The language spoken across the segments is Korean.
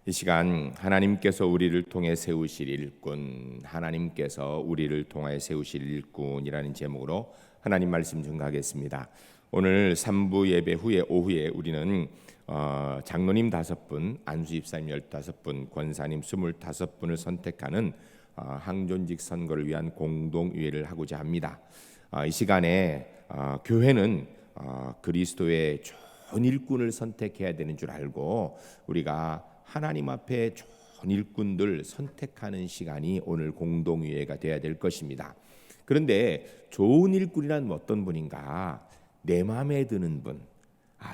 이 시간 하나님께서 우리를 통해 세우실 일꾼, 하나님께서 우리를 통해 세우실 일꾼이라는 제목으로 하나님 말씀 증거하겠습니다. 오늘 3부 예배 후에 오후에 우리는 장로님 5분, 안수 집사님 15분, 권사님 25분을 선택하는 항존직 선거를 위한 공동의회를 하고자 합니다. 이 시간에 교회는 그리스도의 좋은 일꾼을 선택해야 되는 줄 알고 우리가 하나님 앞에 좋은 일꾼들 선택하는 시간이 오늘 공동의회가 되어야 될 것입니다. 그런데 좋은 일꾼이란 어떤 분인가? 내 마음에 드는 분.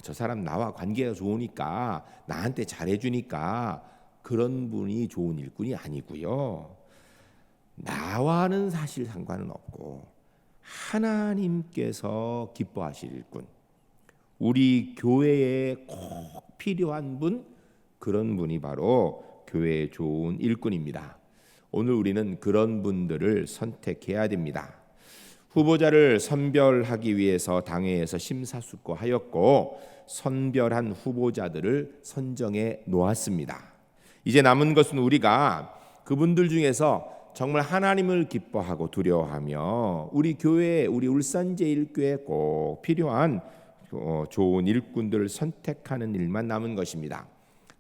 저 사람 나와 관계가 좋으니까 나한테 잘해주니까 그런 분이 좋은 일꾼이 아니고요. 나와는 사실 상관은 없고 하나님께서 기뻐하실 일꾼, 우리 교회에 꼭 필요한 분, 그런 분이 바로 교회의 좋은 일꾼입니다. 오늘 우리는 그런 분들을 선택해야 됩니다. 후보자를 선별하기 위해서 당회에서 심사숙고하였고 선별한 후보자들을 선정해 놓았습니다. 이제 남은 것은 우리가 그분들 중에서 정말 하나님을 기뻐하고 두려워하며 우리 교회, 우리 울산제일교회에 꼭 필요한 좋은 일꾼들을 선택하는 일만 남은 것입니다.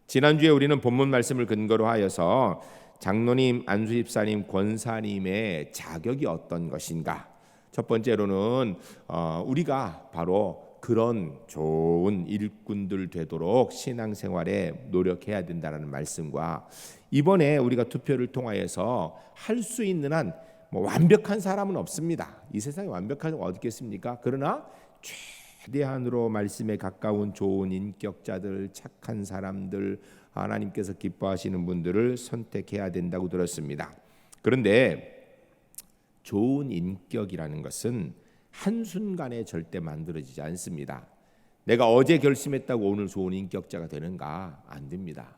지난주에 우리는 본문 말씀을 근거로 하여서 장로님, 안수집사님, 권사님의 자격이 어떤 것인가, 첫 번째로는 우리가 바로 그런 좋은 일꾼들 되도록 신앙생활에 노력해야 된다는 말씀과, 이번에 우리가 투표를 통하여서 할 수 있는 한 완벽한 사람은 없습니다. 이 세상에 완벽한 사람은 어디 있겠습니까? 그러나 최대한으로 말씀에 가까운 좋은 인격자들, 착한 사람들, 하나님께서 기뻐하시는 분들을 선택해야 된다고 들었습니다. 그런데 좋은 인격이라는 것은 한순간에 절대 만들어지지 않습니다. 내가 어제 결심했다고 오늘 좋은 인격자가 되는가? 안 됩니다.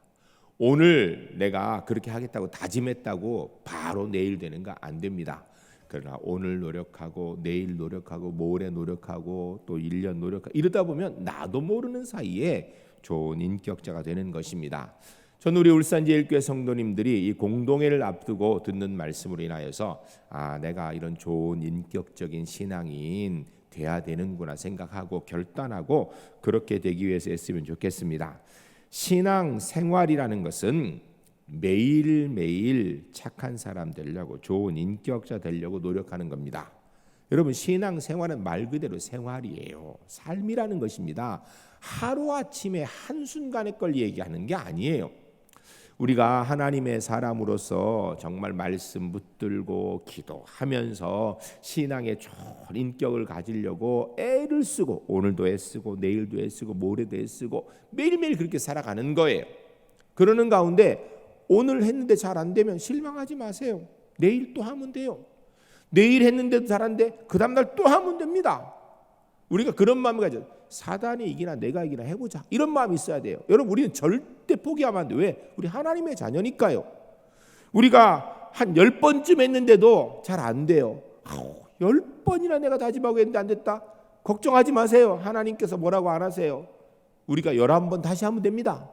오늘 내가 그렇게 하겠다고 다짐했다고 바로 내일 되는가? 안 됩니다. 그러나 오늘 노력하고 내일 노력하고 모레 노력하고 또 1년 노력하고 이러다 보면 나도 모르는 사이에 좋은 인격자가 되는 것입니다. 전 우리 울산제일교회 성도님들이 이 공동회를 앞두고 듣는 말씀으로 인하여서 내가 이런 좋은 인격적인 신앙인 돼야 되는구나 생각하고 결단하고 그렇게 되기 위해서 했으면 좋겠습니다. 신앙 생활이라는 것은 매일매일 착한 사람 되려고, 좋은 인격자 되려고 노력하는 겁니다. 여러분, 신앙 생활은 말 그대로 생활이에요. 삶이라는 것입니다. 하루아침에 한순간의 걸 얘기하는 게 아니에요. 우리가 하나님의 사람으로서 정말 말씀 붙들고 기도하면서 신앙의 좋은 인격을 가지려고 애를 쓰고, 오늘도 애쓰고 내일도 애쓰고 모레도 애쓰고 매일매일 그렇게 살아가는 거예요. 그러는 가운데 오늘 했는데 잘 안 되면 실망하지 마세요. 내일 또 하면 돼요. 내일 했는데도 잘 안 돼, 그 다음날 또 하면 됩니다. 우리가 그런 마음을 가져. 사단이 이기나 내가 이기나 해보자, 이런 마음이 있어야 돼요. 여러분, 우리는 절대 포기하면 안 돼요. 왜? 우리 하나님의 자녀니까요. 우리가 한 10번쯤 했는데도 잘 안 돼요. 10번이나 내가 다짐하고 했는데 안 됐다, 걱정하지 마세요. 하나님께서 뭐라고 안 하세요. 우리가 11번 다시 하면 됩니다.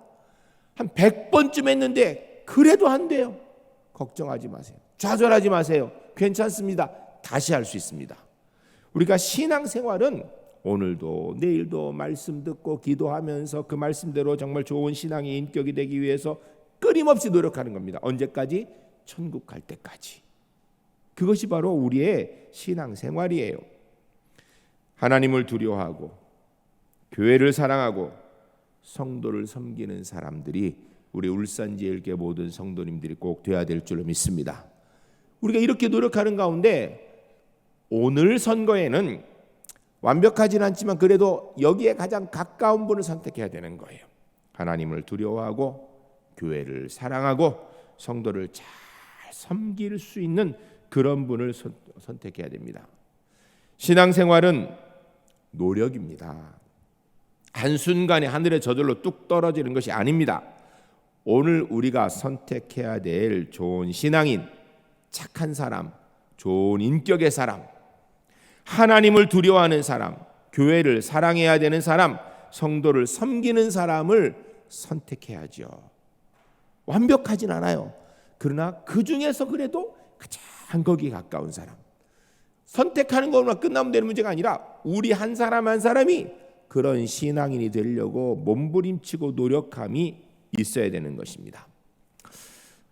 한 100번쯤 했는데 그래도 안 돼요. 걱정하지 마세요. 좌절하지 마세요. 괜찮습니다. 다시 할 수 있습니다. 우리가 신앙생활은 오늘도 내일도 말씀 듣고 기도하면서 그 말씀대로 정말 좋은 신앙의 인격이 되기 위해서 끊임없이 노력하는 겁니다. 언제까지? 천국 갈 때까지. 그것이 바로 우리의 신앙생활이에요. 하나님을 두려워하고 교회를 사랑하고 성도를 섬기는 사람들이 우리 울산제일교회 모든 성도님들이 꼭 돼야 될 줄로 믿습니다. 우리가 이렇게 노력하는 가운데 오늘 선거에는 완벽하진 않지만 그래도 여기에 가장 가까운 분을 선택해야 되는 거예요. 하나님을 두려워하고 교회를 사랑하고 성도를 잘 섬길 수 있는 그런 분을 선택해야 됩니다. 신앙생활은 노력입니다. 한순간에 하늘의 저절로 뚝 떨어지는 것이 아닙니다. 오늘 우리가 선택해야 될 좋은 신앙인, 착한 사람, 좋은 인격의 사람, 하나님을 두려워하는 사람, 교회를 사랑해야 되는 사람, 성도를 섬기는 사람을 선택해야죠. 완벽하진 않아요. 그러나 그 중에서 그래도 가장 거기에 가까운 사람. 선택하는 것만 끝나면 되는 문제가 아니라 우리 한 사람 한 사람이 그런 신앙인이 되려고 몸부림치고 노력함이 있어야 되는 것입니다.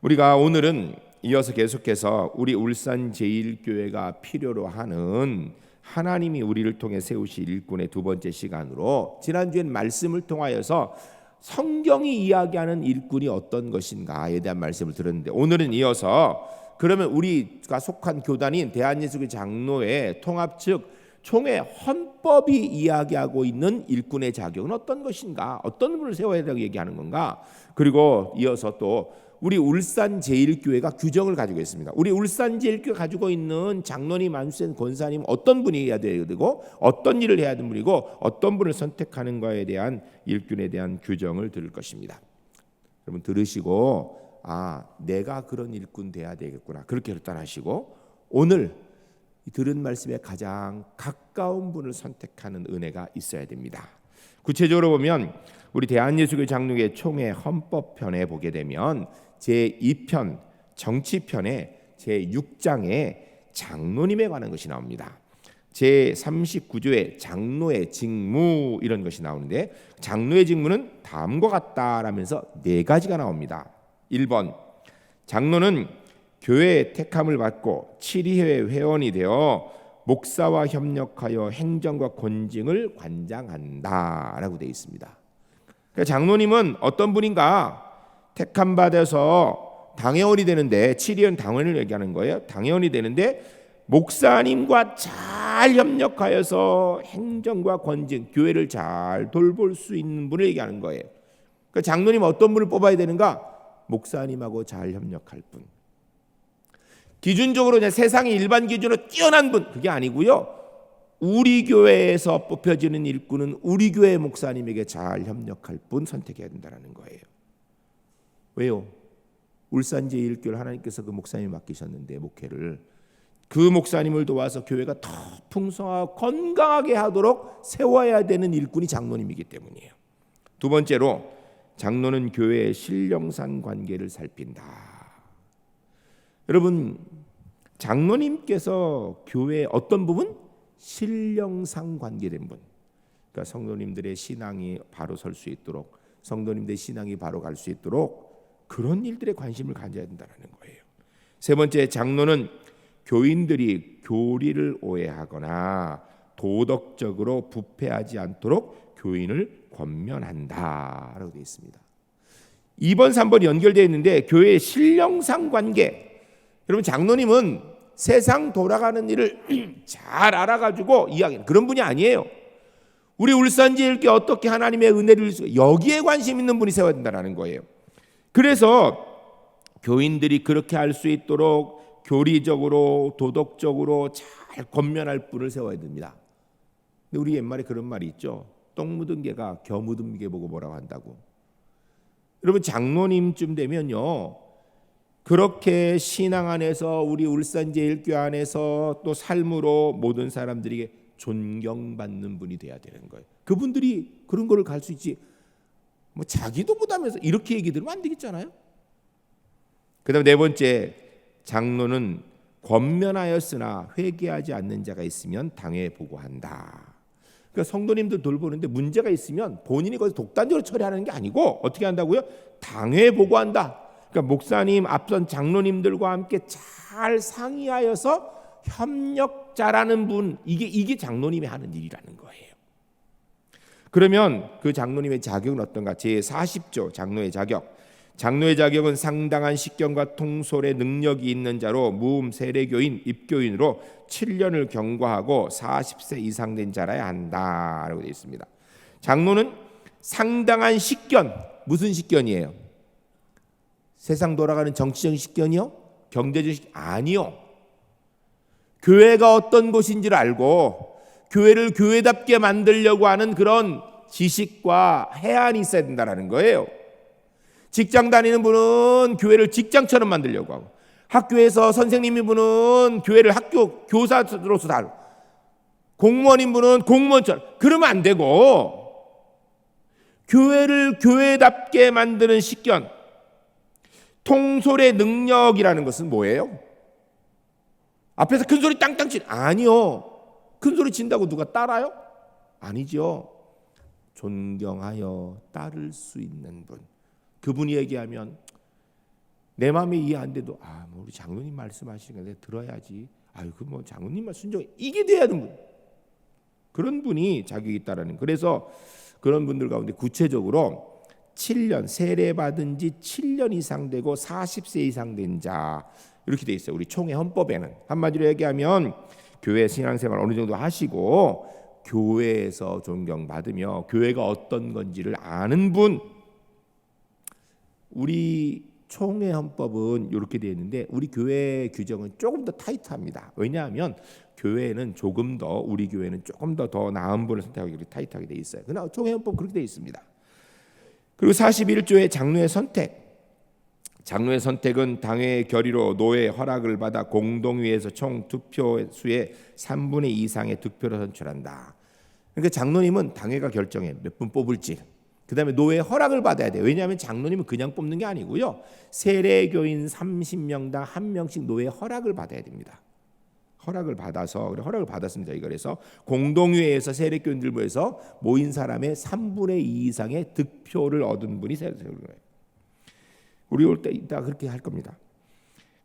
우리가 오늘은 이어서 계속해서 우리 울산 제1교회가 필요로 하는 하나님이 우리를 통해 세우실 일꾼의 두 번째 시간으로, 지난주엔 말씀을 통하여서 성경이 이야기하는 일꾼이 어떤 것인가에 대한 말씀을 들었는데, 오늘은 이어서 그러면 우리가 속한 교단인 대한예수교회 장로회 통합 측 총회 헌법이 이야기하고 있는 일꾼의 자격은 어떤 것인가, 어떤 분을 세워야 된다고 얘기하는 건가, 그리고 이어서 또 우리 울산 제1교회가 규정을 가지고 있습니다. 우리 울산 제1교회 가지고 있는 장로님, 안수생, 권사님 어떤 분이 해야 되고 어떤 일을 해야 되는 분이고 어떤 분을 선택하는 거에 대한 일꾼에 대한 규정을 들을 것입니다. 여러분 들으시고 내가 그런 일꾼 돼야 되겠구나, 그렇게 결단하시고 오늘 들은 말씀에 가장 가까운 분을 선택하는 은혜가 있어야 됩니다. 구체적으로 보면 우리 대한예수교회 장로회 총회 헌법편에 보게 되면 제2편 정치편에 제6장에 장로님에 관한 것이 나옵니다. 제39조에 장로의 직무 이런 것이 나오는데, 장로의 직무는 다음과 같다라면서 4가지가 나옵니다. 1번, 장로는 교회의 택함을 받고 7위회 회원이 되어 목사와 협력하여 행정과 권징을 관장한다라고 되어 있습니다. 그러니까 장로님은 어떤 분인가? 택함 받아서 당회원이 되는데, 7위원 당회원을 얘기하는 거예요. 당회원이 되는데 목사님과 잘 협력하여서 행정과 권징, 교회를 잘 돌볼 수 있는 분을 얘기하는 거예요. 그러니까 장로님 어떤 분을 뽑아야 되는가? 목사님하고 잘 협력할 분. 기준적으로 그냥 세상의 일반 기준으로 뛰어난 분, 그게 아니고요. 우리 교회에서 뽑혀지는 일꾼은 우리 교회 목사님에게 잘 협력할 분 선택해야 된다는 거예요. 왜요? 울산 제1교회 하나님께서 그 목사님 맡기셨는데, 목회를 그 목사님을 도와서 교회가 더 풍성하고 건강하게 하도록 세워야 되는 일꾼이 장로님이기 때문이에요. 두 번째로, 장로는 교회의 신령산 관계를 살핀다. 여러분, 장로님께서 교회의 어떤 부분? 신령상 관계된 분. 그러니까 성도님들의 신앙이 바로 설 수 있도록, 성도님들의 신앙이 바로 갈 수 있도록 그런 일들에 관심을 가져야 된다는 거예요. 세 번째, 장로는 교인들이 교리를 오해하거나 도덕적으로 부패하지 않도록 교인을 권면한다라고 되어 있습니다. 2번, 3번이 연결되어 있는데, 교회의 신령상 관계. 여러분, 장로님은 세상 돌아가는 일을 잘 알아가지고 이야기하는 그런 분이 아니에요. 우리 울산제일교회 어떻게 하나님의 은혜를 여기에 관심 있는 분이 세워야 된다는 거예요. 그래서 교인들이 그렇게 할 수 있도록 교리적으로 도덕적으로 잘 권면할 분을 세워야 됩니다. 근데 우리 옛말에 그런 말이 있죠. 똥 묻은 개가 겨 묻은 개 보고 뭐라고 한다고. 여러분, 장로님쯤 되면요, 그렇게 신앙 안에서 우리 울산제일교회 안에서 또 삶으로 모든 사람들에게 존경받는 분이 돼야 되는 거예요. 그분들이 그런 거를 갈 수 있지, 뭐 자기도 못하면서 이렇게 얘기 들으면 안 되겠잖아요. 그다음 네 번째, 장로는 권면하였으나 회개하지 않는 자가 있으면 당회에 보고한다. 그러니까 성도님들 돌보는데 문제가 있으면 본인이 거기서 독단적으로 처리하는 게 아니고 어떻게 한다고요? 당회에 보고한다. 그러니까 목사님, 앞선 장로님들과 함께 잘 상의하여서 협력자라는 분, 이게 장로님이 하는 일이라는 거예요. 그러면 그 장로님의 자격은 어떤가? 제40조 장로의 자격. 장로의 자격은 상당한 식견과 통솔의 능력이 있는 자로 무음 세례교인, 입교인으로 7년을 경과하고 40세 이상 된 자라야 한다라고 되어 있습니다. 장로는 상당한 식견, 무슨 식견이에요? 세상 돌아가는 정치적인 식견이요? 경제적 식견? 아니요. 교회가 어떤 곳인지를 알고 교회를 교회답게 만들려고 하는 그런 지식과 해안이 있어야 된다는 거예요. 직장 다니는 분은 교회를 직장처럼 만들려고 하고, 학교에서 선생님인 분은 교회를 학교 교사로서 다루고, 공무원인 분은 공무원처럼. 그러면 안 되고, 교회를 교회답게 만드는 식견, 통솔의 능력이라는 것은 뭐예요? 앞에서 큰 소리 땅땅 치 아니요. 큰 소리 친다고 누가 따라요? 아니죠. 존경하여 따를 수 있는 분. 그분이 얘기하면 내 마음에 이해 안 돼도 뭐 우리 장로님 말씀하시는 거 내가 들어야지. 그 뭐 장로님 말 순종 이게 돼야 하는 분. 그런 분이 자격이 있다라는. 그래서 그런 분들 가운데 구체적으로 7년 세례 받은 지 7년 이상 되고 40세 이상 된 자 이렇게 돼 있어요. 우리 총회 헌법에는 한마디로 얘기하면 교회 신앙생활 어느 정도 하시고 교회에서 존경받으며 교회가 어떤 건지를 아는 분. 우리 총회 헌법은 이렇게 되어 있는데 우리 교회 규정은 조금 더 타이트합니다. 왜냐하면 교회는 조금 더 우리 교회는 조금 더 나은 분을 선택하기 타이트하게 되어 있어요. 그러나 총회 헌법 그렇게 되어 있습니다. 그리고 41조의 장로의 선택. 장로의 선택은 당회의 결의로 노회 허락을 받아 공동위에서 총 투표수의 3분의 2 이상의 득표로 선출한다. 그러니까 장로님은 당회가 결정해 몇 분 뽑을지. 그다음에 노회 허락을 받아야 돼요. 왜냐하면 장로님은 그냥 뽑는 게 아니고요. 세례교인 30명당 1명씩 노회 허락을 받아야 됩니다. 허락을 받았습니다. 그래서 공동회에서 세례교인들 모여서 모인 사람의 3분의 2 이상의 득표를 얻은 분이 세례교인 거예요. 우리 올 때 이따 그렇게 할 겁니다.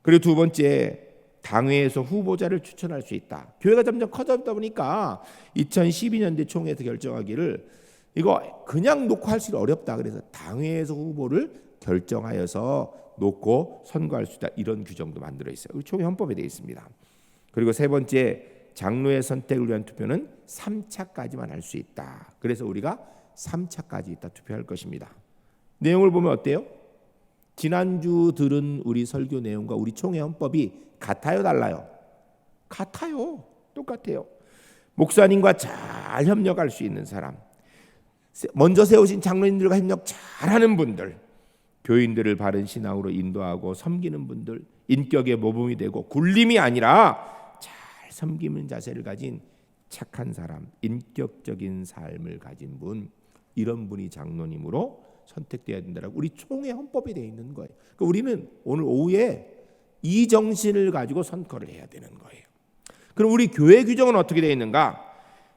그리고 두 번째, 당회에서 후보자를 추천할 수 있다. 교회가 점점 커졌다 보니까 2012년대 총회에서 결정하기를 이거 그냥 놓고 할 수 어렵다. 그래서 당회에서 후보를 결정하여서 놓고 선거할 수 있다. 이런 규정도 만들어 있어요. 우리 총회 헌법에 되어 있습니다. 그리고 세 번째, 장로의 선택을 위한 투표는 3차까지만 할 수 있다. 그래서 우리가 3차까지 있다 투표할 것입니다. 내용을 보면 어때요? 지난주 들은 우리 설교 내용과 우리 총회 헌법이 같아요, 달라요? 같아요. 똑같아요. 목사님과 잘 협력할 수 있는 사람, 먼저 세우신 장로님들과 협력 잘하는 분들, 교인들을 바른 신앙으로 인도하고 섬기는 분들, 인격의 모범이 되고 굴림이 아니라 잘 섬기는 자세를 가진 착한 사람, 인격적인 삶을 가진 분, 이런 분이 장로님으로 선택돼야 된다라고 우리 총회 헌법에 되어 있는 거예요. 그러니까 우리는 오늘 오후에 이 정신을 가지고 선거를 해야 되는 거예요. 그럼 우리 교회 규정은 어떻게 되어 있는가?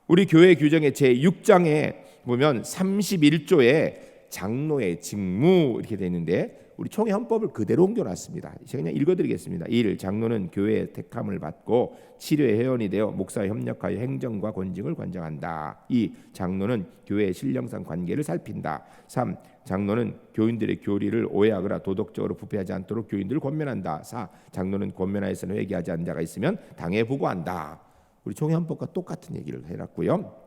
우리 교회 규정의 제6장에 보면 31조에 장로의 직무 이렇게 되어 있는데 우리 총회 헌법을 그대로 옮겨놨습니다. 제가 그냥 읽어드리겠습니다. 1. 장로는 교회의 택함을 받고 치료의 회원이 되어 목사와 협력하여 행정과 권직을 관장한다. 2. 장로는 교회의 신령상 관계를 살핀다. 3. 장로는 교인들의 교리를 오해하거나 도덕적으로 부패하지 않도록 교인들을 권면한다. 4. 장로는 권면하여서는 회개하지 않는 자가 있으면 당에 보고한다. 우리 총회 헌법과 똑같은 얘기를 해놨고요.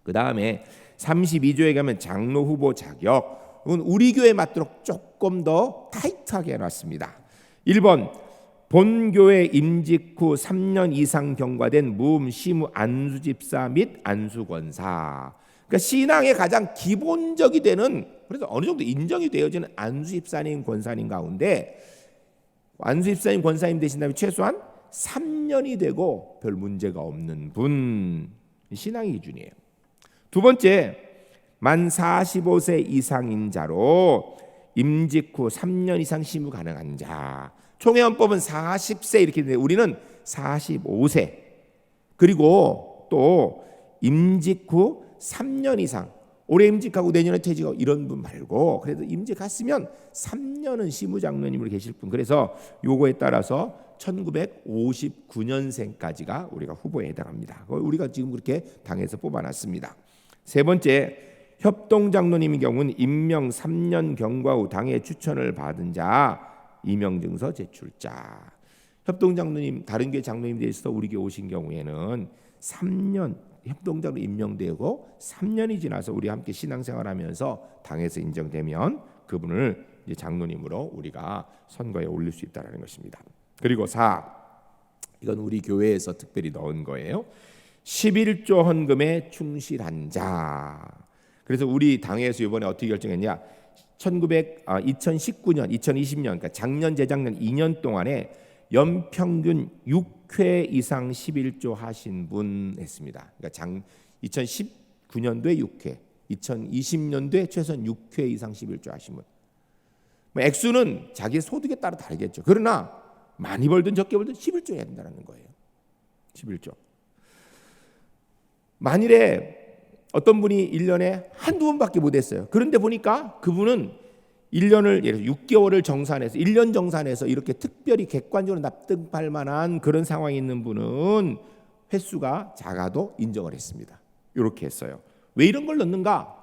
그 다음에 32조에 가면 장로 후보 자격, 이건 우리 교회에 맞도록 조금 더 타이트하게 해놨습니다. 1번, 본교회 임직 후 3년 이상 경과된 무음 시무 안수집사 및 안수권사. 그러니까 신앙의 가장 기본적이 되는, 그래서 어느 정도 인정이 되어지는 안수집사님, 권사님 가운데 안수집사님, 권사님 되신 다음에 최소한 3년이 되고 별 문제가 없는 분, 신앙의 기준이에요. 두 번째, 만 45세 이상인 자로 임직 후 3년 이상 심의 가능한 자. 총회 헌법은 40세 이렇게 되는데 우리는 45세. 그리고 또 임직 후 3년 이상, 올해 임직하고 내년에 퇴직하고 이런 분 말고 그래도 임직했으면 3년은 시무장로님으로 계실 분. 그래서 요거에 따라서 1959년생까지가 우리가 후보에 해당합니다. 우리가 지금 그렇게 당에서 뽑아놨습니다. 세 번째, 협동장로님의 경우는 임명 3년 경과 후 당의 추천을 받은 자, 임명증서 제출자. 협동장로님, 다른 교회 장로님 되어서 우리 교회 오신 경우에는 3년 협동장로 임명되고 3년이 지나서 우리 함께 신앙생활하면서 당에서 인정되면 그분을 이제 장로님으로 우리가 선거에 올릴 수 있다는 것입니다. 그리고 4, 이건 우리 교회에서 특별히 넣은 거예요. 11조 헌금에 충실한 자. 그래서 우리 당에서 이번에 어떻게 결정했냐? 2019년, 2020년, 그러니까 작년, 재작년 2년 동안에 연평균 6회 이상 11조 하신 분 했습니다. 그러니까 2019년도에 6회, 2020년도에 최소한 6회 이상 11조 하신 분. 뭐 액수는 자기 소득에 따라 다르겠죠. 그러나 많이 벌든 적게 벌든 11조 해야 된다는 거예요. 11조. 만일에 어떤 분이 1년에 한두 번밖에 못 했어요. 그런데 보니까 그분은 1년을 예를 들어 6개월을 정산해서 1년 정산해서 이렇게 특별히 객관적으로 납득할 만한 그런 상황이 있는 분은 횟수가 작아도 인정을 했습니다. 이렇게 했어요. 왜 이런 걸 넣는가?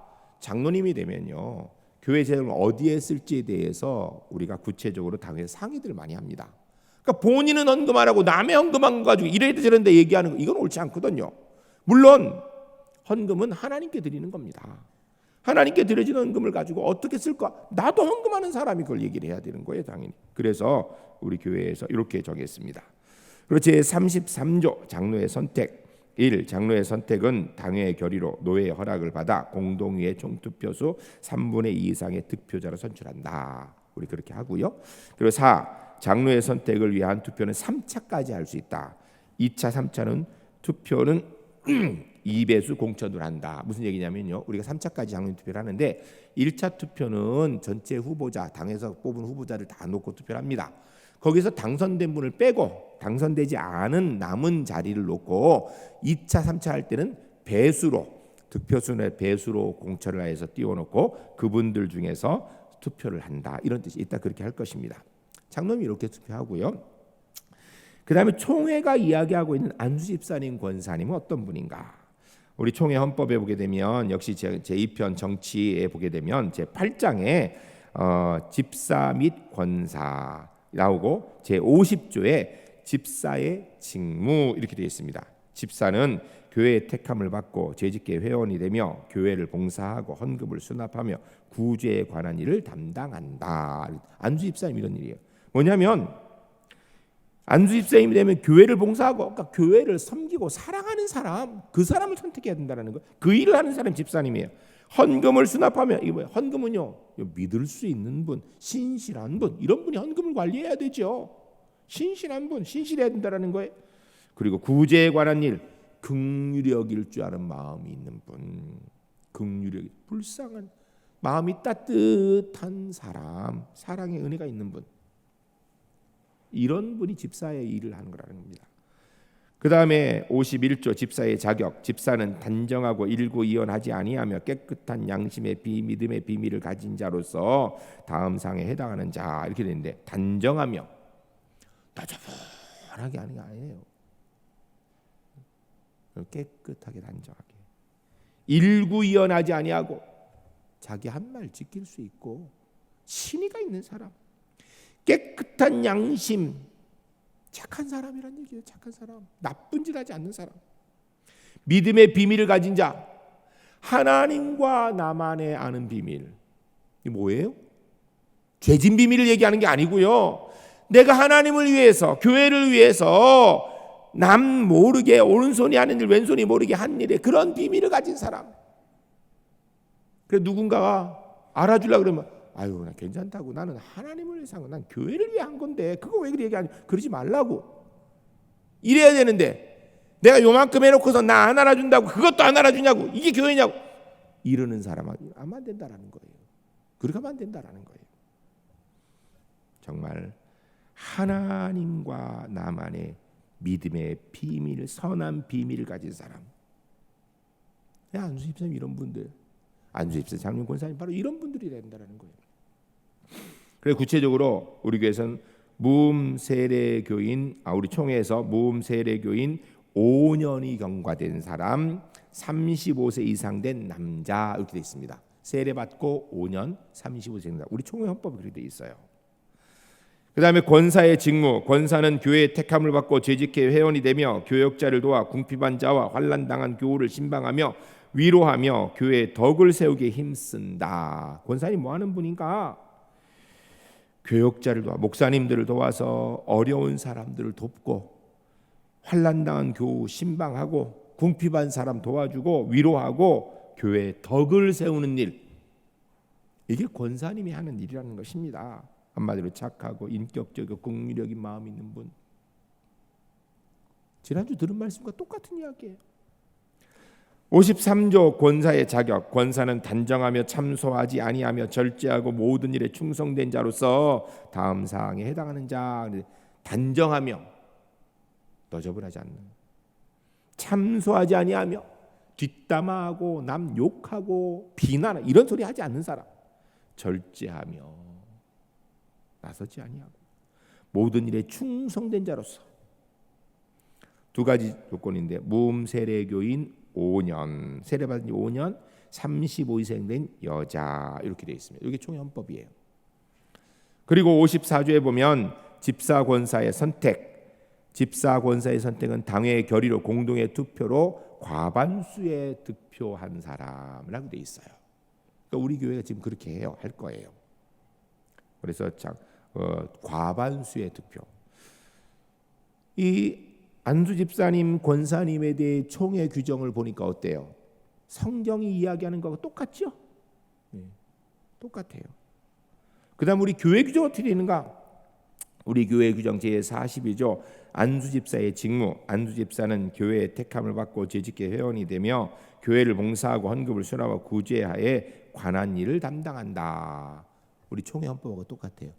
장로님이 되면요, 교회 재정을 어디에 쓸지에 대해서 우리가 구체적으로 당연히 상의들을 많이 합니다. 그러니까 본인은 헌금 안 하고 남의 헌금한 거 가지고 이래도 저런데 얘기하는 거, 이건 옳지 않거든요. 물론 헌금은 하나님께 드리는 겁니다. 하나님께 드려진 헌금을 가지고 어떻게 쓸까? 나도 헌금하는 사람이 그걸 얘기를 해야 되는 거예요, 당연히. 그래서 우리 교회에서 이렇게 정했습니다. 그리고 제33조 장로의 선택 1. 장로의 선택은 당회의 결의로 노회의 허락을 받아 공동의회 총투표수 3분의 2 이상의 득표자로 선출한다. 우리 그렇게 하고요. 그리고 4. 장로의 선택을 위한 투표는 3차까지 할 수 있다. 2차, 3차는 투표는 2배수 공천을 한다. 무슨 얘기냐면요, 우리가 3차까지 장로님 투표를 하는데 1차 투표는 전체 후보자, 당에서 뽑은 후보자를 다 놓고 투표를 합니다. 거기서 당선된 분을 빼고 당선되지 않은 남은 자리를 놓고 2차, 3차 할 때는 배수로, 득표순의 배수로 공천을 해서 띄워놓고 그분들 중에서 투표를 한다. 이런 뜻이 있다. 그렇게 할 것입니다. 장로님이 이렇게 투표하고요. 그 다음에 총회가 이야기하고 있는 안수 집사님, 권사님은 어떤 분인가? 우리 총회 헌법에 보게 되면 역시 제2편 정치에 보게 되면 제8장에 집사 및 권사 나오고 제50조에 집사의 직무 이렇게 되어 있습니다. 집사는 교회의 택함을 받고 재직계 회원이 되며 교회를 봉사하고 헌금을 수납하며 구제에 관한 일을 담당한다. 안수 집사님 이런 일이에요. 뭐냐면 안수 집사님이 되면 교회를 봉사하고, 그러니까 교회를 섬기고 사랑하는 사람, 그 사람을 선택해야 된다는 거예요. 그 일을 하는 사람이 집사님이에요. 헌금을 수납하며, 이게 뭐예요? 헌금은요, 믿을 수 있는 분, 신실한 분, 이런 분이 헌금을 관리해야 되죠. 신실한 분, 신실해야 된다는 거예요. 그리고 구제에 관한 일, 긍휼히 여길 줄 아는 마음이 있는 분, 긍휼히 불쌍한 마음이 따뜻한 사람, 사랑의 은혜가 있는 분, 이런 분이 집사의 일을 하는 거라는 겁니다. 그 다음에 51조 집사의 자격. 집사는 단정하고 일구이연하지 아니하며 깨끗한 양심의 믿음의 비밀을 가진 자로서 다음 상에 해당하는 자 이렇게 되는데, 단정하며 너저분하게 하는 게 아니에요. 깨끗하게 단정하게. 일구이연하지 아니하고 자기 한 말 지킬 수 있고 신의가 있는 사람. 깨끗한 양심, 착한 사람이란 얘기예요. 착한 사람, 나쁜 짓 하지 않는 사람. 믿음의 비밀을 가진 자, 하나님과 나만의 아는 비밀. 이게 뭐예요? 죄진 비밀을 얘기하는 게 아니고요, 내가 하나님을 위해서, 교회를 위해서 남 모르게 오른손이 하는 일 왼손이 모르게 한 일에 그런 비밀을 가진 사람. 그래서 누군가가 알아주려고 그러면 아유, 나 괜찮다고, 나는 하나님을 위해서 한 거, 난 교회를 위해 한 건데 그거 왜 그렇게 얘기하냐, 그러지 말라고, 이래야 되는데 내가 요만큼 해놓고서 나 안 알아준다고, 그것도 안 알아주냐고, 이게 교회냐고 이러는 사람은 아마 안 된다라는 거예요. 그렇게 하면 안 된다라는 거예요. 정말 하나님과 나만의 믿음의 비밀, 선한 비밀을 가진 사람. 안수 집사님 이런 분들, 안수 집사, 장로님, 권사님 바로 이런 분들이 된다라는 거예요. 그래서 구체적으로 우리 교회에서는 무음 세례 교인, 우리 총회에서 무음 세례 교인 5년이 경과된 사람, 35세 이상 된 남자 이렇게 돼 있습니다. 세례 받고 5년, 35세 된다. 우리 총회 헌법에 그렇게 돼 있어요. 그다음에 권사의 직무. 권사는 교회의 택함을 받고 재직회 회원이 되며 교역자를 도와 궁핍한 자와 환난 당한 교우를 신방하며 위로하며 교회의 덕을 세우기에 힘쓴다. 권사님 뭐 하는 분인가? 교역자를 도와, 목사님들을 도와서 어려운 사람들을 돕고 환난 당한 교우 신방하고 궁핍한 사람 도와주고 위로하고 교회의 덕을 세우는 일. 이게 권사님이 하는 일이라는 것입니다. 한마디로 착하고 인격적이고 긍휼적인 마음이 있는 분. 지난주 들은 말씀과 똑같은 이야기예요. 53조 권사의 자격. 권사는 단정하며 참소하지 아니하며 절제하고 모든 일에 충성된 자로서 다음 사항에 해당하는 자. 단정하며 너저분하지 않는, 참소하지 아니하며 뒷담화하고 남 욕하고 비난하고 이런 소리 하지 않는 사람. 절제하며 나서지 아니하고 모든 일에 충성된 자로서. 두 가지 조건인데 무음세례교인 5년, 세례받은 지 5년, 35세 된 여자, 이렇게 되어 있습니다. 이게 총회헌법이에요. 그리고 54조에 보면 집사 권사의 선택, 집사 권사의 선택은 당회의 결의로 공동의 투표로 과반수에 득표한 사람이라고 되어 있어요. 그러니까 우리 교회가 지금 그렇게 해요, 할 거예요. 그래서 과반수의 득표. 이 안수 집사님, 권사님에 대해 총회 규정을 보니까 어때요? 성경이 이야기하는 거하고 똑같죠? 네, 똑같아요. 그다음 우리 교회 규정 어떻게 되는가? 우리 교회 규정 제42조 안수 집사의 직무. 안수 집사는 교회의 택함을 받고 재직계 회원이 되며 교회를 봉사하고 헌금을 수납하고 구제하에 관한 일을 담당한다. 우리 총회 헌법하고 똑같아요.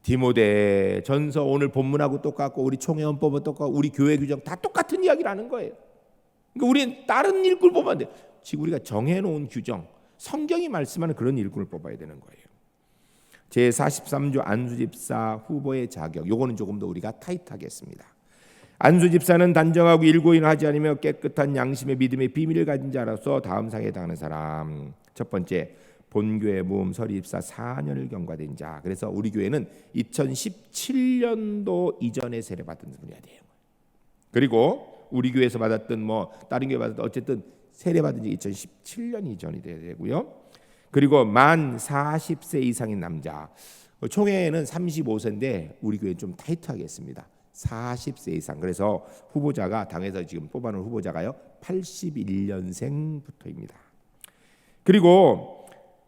디모데 전서 오늘 본문하고 똑같고 우리 총회 헌법은 똑같고 우리 교회 규정 다 똑같은 이야기를 하는 거예요. 그러니까 우리는 다른 일꾼을 뽑으면 안 돼. 지금 우리가 정해놓은 규정, 성경이 말씀하는 그런 일꾼을 뽑아야 되는 거예요. 제43조 안수집사 후보의 자격. 요거는 조금 더 우리가 타이트하겠습니다. 안수집사는 단정하고 일고인을 하지 않으며 깨끗한 양심의 믿음의 비밀을 가진 자로서 다음 사항에 해당하는 사람. 첫 번째, 본교회 무음 서리집사 4년을 경과된 자. 그래서 우리 교회는 2017년도 이전에 세례받은 분이어야 돼요. 그리고 우리 교회에서 받았던 다른 교회 받았던 어쨌든 세례받은 지 2017년 이전이 돼야 되고요. 그리고 만 40세 이상인 남자. 총회는 35세인데 우리 교회 좀 타이트하겠습니다. 40세 이상. 그래서 후보자가 당에서 지금 뽑아놓은 후보자가요 81년생부터입니다. 그리고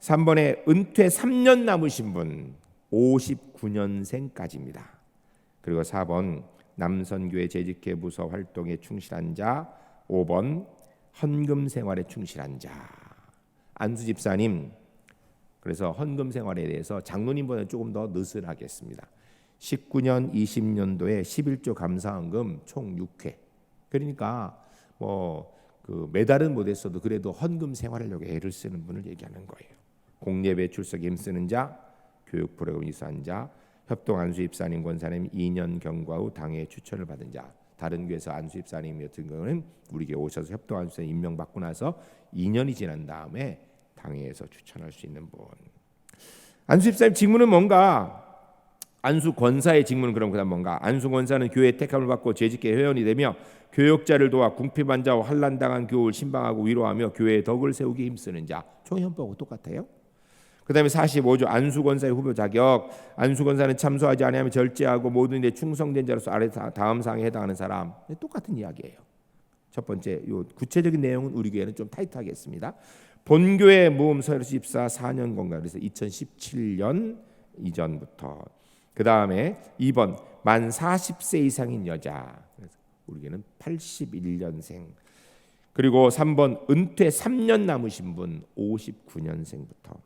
3번에 은퇴 3년 남으신 분 59년생까지입니다. 그리고 4번 남선교회 재직회 부서 활동에 충실한 자. 5번 헌금 생활에 충실한 자. 안수 집사님, 그래서 헌금 생활에 대해서 장로님보다 조금 더 느슨하겠습니다. 19년 20년도에 11조 감사헌금 총 6회. 그러니까 매달은 못했어도 그래도 헌금 생활하려고 애를 쓰는 분을 얘기하는 거예요. 공예배 출석에 힘쓰는 자, 교육 프로그램 이수한 자, 협동 안수 집사님 권사님 2년 경과 후 당회 추천을 받은 자. 다른 교회에서 안수 집사님 같은 경우는 우리 교회 오셔서 협동 안수 집사님 임명받고 나서 2년이 지난 다음에 당회에서 추천할 수 있는 분. 안수 집사님 직무는 뭔가? 안수 권사의 직무는 그럼 그다음 뭔가? 안수 권사는 교회 택함을 받고 재직계 회원이 되며 교역자를 도와 궁핍한 자와 환난당한 교우를 신방하고 위로하며 교회의 덕을 세우기 힘쓰는 자. 총회헌법하고 똑같아요. 그다음에 45조 안수 권사의 후보 자격. 안수 권사는 참소하지 아니하며 절제하고 모든 일에 충성된 자로서 아래 다음 사항에 해당하는 사람. 똑같은 이야기예요. 첫 번째, 요 구체적인 내용은 우리 교회는 좀 타이트하겠습니다. 본교회 무음 서리집사 4년 건강. 그래서 2017년 이전부터. 그 다음에 2번 만 40세 이상인 여자. 그래서 우리 교회는 81년생. 그리고 3번 은퇴 3년 남으신 분 59년생부터.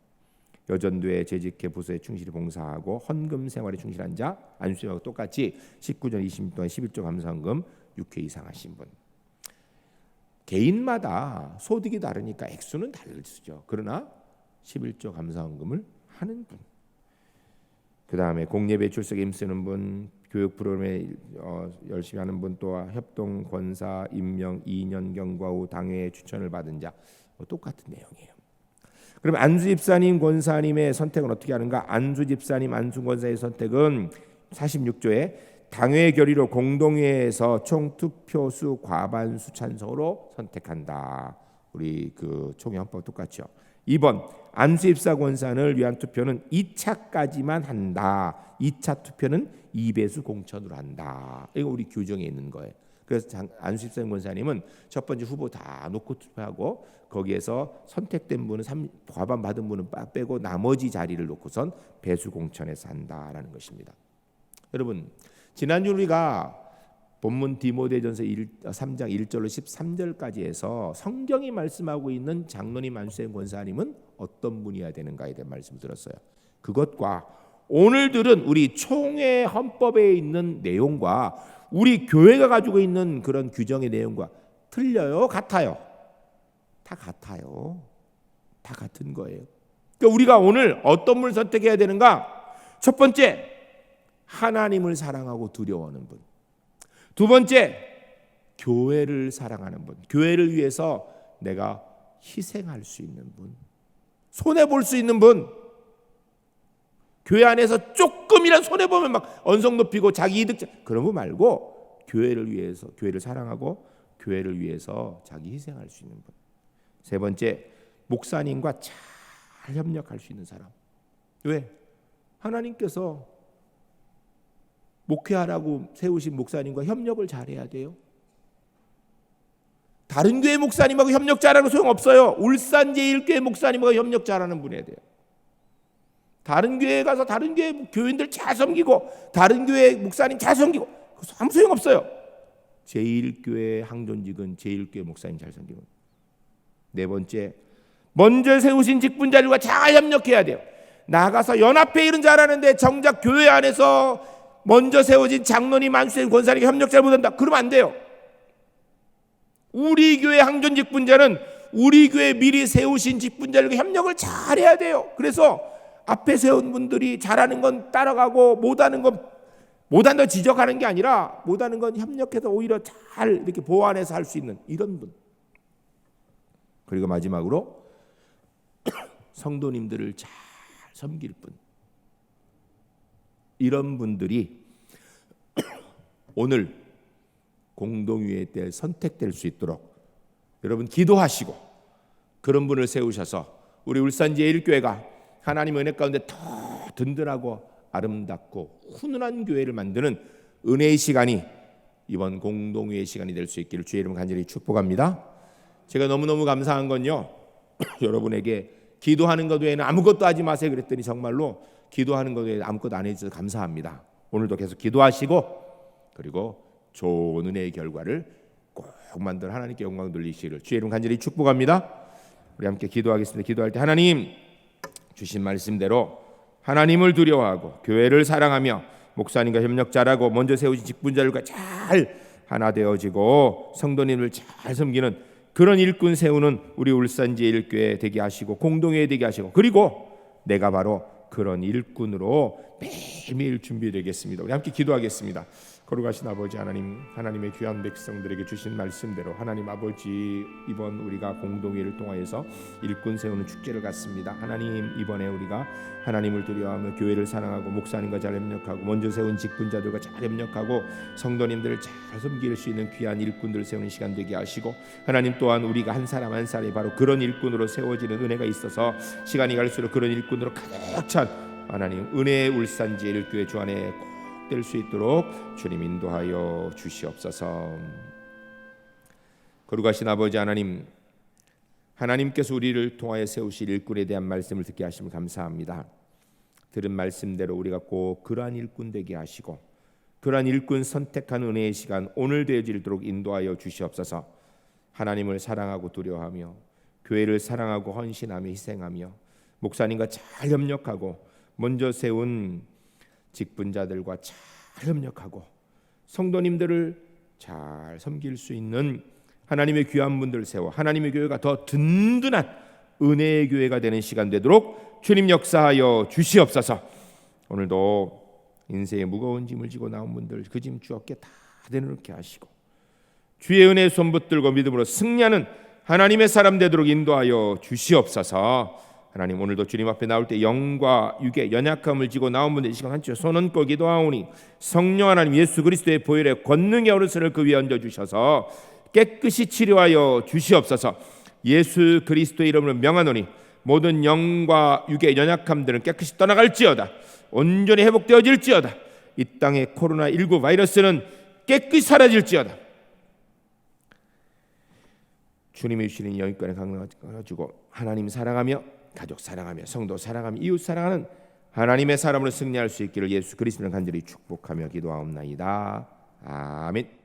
여전도에 재직회 부서에 충실히 봉사하고 헌금 생활에 충실한 자. 안수하고 똑같이 19년 20년 동안 11조 감사헌금 6회 이상 하신 분. 개인마다 소득이 다르니까 액수는 다르죠. 그러나 11조 감사헌금을 하는 분. 그 다음에 공예배 출석에 힘쓰는 분, 교육 프로그램에 열심히 하는 분, 또 협동 권사 임명 2년 경과 후 당회에 추천을 받은 자. 똑같은 내용이에요. 그럼 안수 집사님, 권사님의 선택은 어떻게 하는가? 안수 집사님, 안수 권사의 선택은 46조에 당회 결의로 공동회에서 총 투표수 과반수 찬성으로 선택한다. 우리 그 총회 헌법 똑같죠. 2번 안수 집사 권사를 위한 투표는 2차까지만 한다. 2차 투표는 2배수 공천으로 한다. 이거 우리 규정에 있는 거예요. 그래서 안수 집사 권사님은 첫 번째 후보 다 놓고 투표하고 거기에서 선택된 분은 과반 받은 분은 빼고 나머지 자리를 놓고선 배수 공천해서 한다라는 것입니다. 여러분, 지난주 우리가 본문 디모데전서 3장 1절로 13절까지 해서 성경이 말씀하고 있는 장로님 안수행 권사님은 어떤 분이어야 되는가에 대한 말씀을 들었어요. 그것과 오늘 들은 우리 총회 헌법에 있는 내용과 우리 교회가 가지고 있는 그런 규정의 내용과 틀려요? 같아요? 다 같아요. 다 같은 거예요. 그러니까 우리가 오늘 어떤 분을 선택해야 되는가? 첫 번째, 하나님을 사랑하고 두려워하는 분. 두 번째, 교회를 사랑하는 분. 교회를 위해서 내가 희생할 수 있는 분. 손해볼 수 있는 분. 교회 안에서 조금이라도 손해보면 막 언성 높이고 자기 이득, 그런 거 말고 교회를 위해서, 교회를 사랑하고 교회를 위해서 자기 희생할 수 있는 분. 세 번째, 목사님과 잘 협력할 수 있는 사람. 왜? 하나님께서 목회하라고 세우신 목사님과 협력을 잘해야 돼요. 다른 교회 목사님하고 협력 잘하는 거 소용없어요. 울산제일교회 목사님하고 협력 잘하는 분 해야 돼요. 다른 교회에 가서 다른 교회 교인들 잘 섬기고 다른 교회 목사님 잘 섬기고 아무 소용없어요. 제1교회 항존직은 제1교회 목사님 잘 섬기고. 네 번째, 먼저 세우신 직분자들과 잘 협력해야 돼요. 나가서 연합회 일은 잘하는데 정작 교회 안에서 먼저 세워진 장로님, 안수생, 권사님과 협력 잘 못한다. 그러면 안 돼요. 우리 교회 항존 직분자는 우리 교회 미리 세우신 직분자들과 협력을 잘해야 돼요. 그래서 앞에 세운 분들이 잘하는 건 따라가고 못하는 건 지적하는 게 아니라 못하는 건 협력해서 오히려 잘 이렇게 보완해서 할 수 있는 이런 분. 그리고 마지막으로 성도님들을 잘 섬길 분. 이런 분들이 오늘 공동위회 때 선택될 수 있도록 여러분 기도하시고 그런 분을 세우셔서 우리 울산제일교회가 하나님 은혜 가운데 더 든든하고 아름답고 훈훈한 교회를 만드는 은혜의 시간이 이번 공동회의 시간이 될 수 있기를 주의 이름 간절히 축복합니다. 제가 너무너무 감사한 건요, 여러분에게 기도하는 것 외에는 아무것도 하지 마세요 그랬더니 정말로 기도하는 것 외에 아무것도 안 해주셔서 감사합니다. 오늘도 계속 기도하시고 그리고 좋은 은혜의 결과를 꼭 만들 하나님께 영광 돌리시기를 주의 이름 간절히 축복합니다. 우리 함께 기도하겠습니다. 기도할 때 하나님 주신 말씀대로 하나님을 두려워하고 교회를 사랑하며 목사님과 협력 잘하고 먼저 세우신 직분자들과 잘 하나 되어지고 성도님을 잘 섬기는 그런 일꾼 세우는 우리 울산제일교회 되게 하시고 공동회 되게 하시고 그리고 내가 바로 그런 일꾼으로 매일매일 준비되겠습니다. 우리 함께 기도하겠습니다. 거룩하신 아버지 하나님, 하나님의 귀한 백성들에게 주신 말씀대로 하나님 아버지 이번 우리가 공동회를 통하여서 일꾼 세우는 축제를 갖습니다. 하나님 이번에 우리가 하나님을 두려워하며 교회를 사랑하고 목사님과 잘 협력하고 먼저 세운 직분자들과 잘 협력하고 성도님들을 잘 섬길 수 있는 귀한 일꾼들을 세우는 시간 되게 하시고 하나님 또한 우리가 한 사람 한 사람이 바로 그런 일꾼으로 세워지는 은혜가 있어서 시간이 갈수록 그런 일꾼으로 가득 찬 하나님 은혜의 울산제일교회 주 안에 될 수 있도록 주님 인도하여 주시옵소서. 거룩하신 아버지 하나님, 하나님께서 우리를 통하여 세우실 일꾼에 대한 말씀을 듣게 하심을 감사합니다. 들은 말씀대로 우리가 꼭 그러한 일꾼 되게 하시고 그러한 일꾼 선택한 은혜의 시간 오늘 되어지도록 인도하여 주시옵소서. 하나님을 사랑하고 두려워하며 교회를 사랑하고 헌신하며 희생하며 목사님과 잘 협력하고 먼저 세운 직분자들과 잘 협력하고 성도님들을 잘 섬길 수 있는 하나님의 귀한 분들 세워 하나님의 교회가 더 든든한 은혜의 교회가 되는 시간 되도록 주님 역사하여 주시옵소서. 오늘도 인생의 무거운 짐을 지고 나온 분들 그 짐 주 어깨 다 내놓게 하시고 주의 은혜의 손 붙들고 믿음으로 승리하는 하나님의 사람 되도록 인도하여 주시옵소서. 하나님 오늘도 주님 앞에 나올 때 영과 육의 연약함을 지고 나온 분들 이 시간 한쪽 손 얹고 기도하오니 성령 하나님 예수 그리스도의 보혈의 권능의 오른손을 그 위에 얹어주셔서 깨끗이 치료하여 주시옵소서. 예수 그리스도의 이름으로 명하노니 모든 영과 육의 연약함들은 깨끗이 떠나갈지어다. 온전히 회복되어질지어다. 이 땅의 코로나19 바이러스는 깨끗이 사라질지어다. 주님의 주시는 영육간에 강력해가지고 하나님 사랑하며 가족 사랑하며 성도 사랑하며 이웃 사랑하는 하나님의 사람으로 승리할 수 있기를 예수 그리스도를 간절히 축복하며 기도하옵나이다. 아멘.